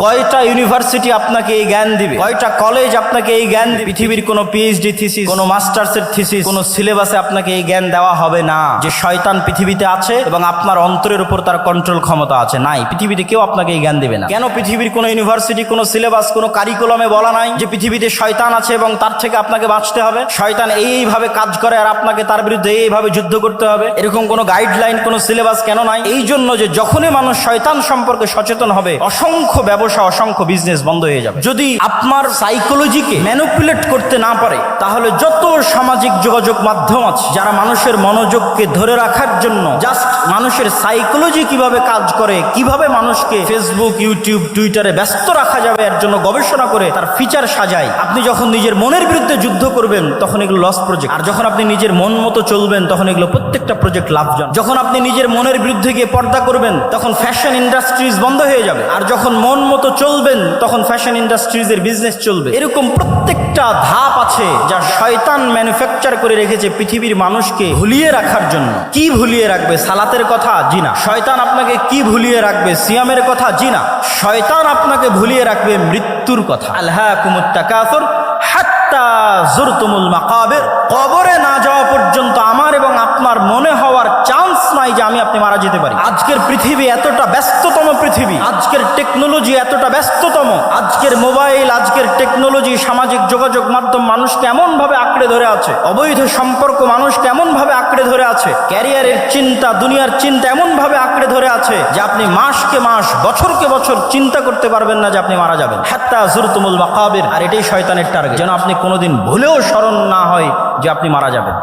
কয়টা ইউনিভার্সিটি আপনাকে এই জ্ঞান দিবে, কয়টা কলেজ আপনাকে এই জ্ঞান দিবে? পৃথিবীর কোনো পিএইচডি থিসিস, কোনো মাস্টার্সের থিসিস, কোনো সিলেবাসে আপনাকে এই জ্ঞান দেওয়া হবে না যে শয়তান পৃথিবীতে আছে এবং আপনার অন্তরের উপর তার কন্ট্রোল ক্ষমতা আছে। নাই, পৃথিবীতে কেউ আপনাকে এই জ্ঞান দিবে না। কেন পৃথিবীর কোনো ইউনিভার্সিটি, কোনো সিলেবাস, কোনো কারিকুলামে বলা নাই যে পৃথিবীতে শয়তান আছে এবং তার থেকে আপনাকে বাঁচতে হবে? শয়তান এইভাবে কাজ করে আর আপনাকে তার বিরুদ্ধে এইভাবে যুদ্ধ করতে হবে, এরকম কোনো গাইডলাইন, কোনো সিলেবাস কেন নাই? এই জন্য যে যখনই মানুষ শয়তান সম্পর্কে সচেতন হবে, অসংখ্য ব্যবসা, অসংখ্য বিজনেস বন্ধ হয়ে যাবে। যদি আপনার সাইকোলজিকে ম্যানিপুলেট করতে না পারে, তাহলে যত সামাজিক যোগাযোগ মাধ্যম আছে যারা মানুষের মনোযোগকে ধরে রাখার জন্য জাস্ট মানুষের সাইকোলজি কিভাবে কাজ করে, কিভাবে মানুষকে ফেসবুক, ইউটিউব, টুইটারে ব্যস্ত রাখা যাবে এর জন্য গবেষণা করে তার ফিচার সাজায়। আপনি যখন নিজের মনের বিরুদ্ধে যুদ্ধ করবেন তখন এগুলো লস প্রজেক্ট, আর যখন আপনি নিজের মন মতো চলবেন তখন এগুলো প্রত্যেকটা প্রজেক্ট লাভজনক। যখন আপনি নিজের মনের বিরুদ্ধে গিয়ে পর্দা করবেন তখন ফ্যাশন ইন্ডাস্ট্রিজ বন্ধ হয়ে যাবে, আর যখন মন মতো চলবেন তখন ফ্যাশন ইন্ডাস্ট্রিজের বিজনেস চলবে। এরকম প্রত্যেকটা ধাপ আছে যা শয়তান ম্যানুফ্যাকচার করে রেখেছে পৃথিবীর মানুষকে ভুলিয়ে রাখার জন্য। কি ভুলিয়ে রাখবে? সালাতের কথা? জি না। শয়তান আপনাকে কি ভুলিয়ে রাখবে? সিয়ামের কথা? জি না। শয়তান আপনাকে ভুলিয়ে রাখবে মৃত্যুর কথা। আলহাকুমুত তাকাসুর হাত্তা যুরতুমুল মাকাবির। কবরে না যাওয়া পর্যন্ত আমার এবং আপনার মনে হওয়ার চান্স নাই যে আপনি মারা যেতে পারি। আজকের পৃথিবী এতটা ব্যস্ততম পৃথিবী, আজকের টেকনোলজি এতটা ব্যস্ততম, আজকের মোবাইল, আজকের টেকনোলজি, সামাজিক যোগাযোগ মাধ্যম মানুষকে এমন ভাবে আঁকড়ে ধরে আছে, অবৈধ সম্পর্ক মানুষকে এমন ভাবে আঁকড়ে ধরে আছে, ক্যারিয়ারের চিন্তা, দুনিয়ার চিন্তা এমন ভাবে আঁকড়ে ধরে আছে যে আপনি মাসকে মাস, বছরকে বছর চিন্তা করতে পারবেন না যে আপনি মারা যাবেন। হাত্তা যুরতুমুল মাকাবির। আর এটাই শয়তানের টার্গেট, যেন আপনি কোনোদিন ভুলেও স্মরণ না হয় যে আপনি মারা যাবেন।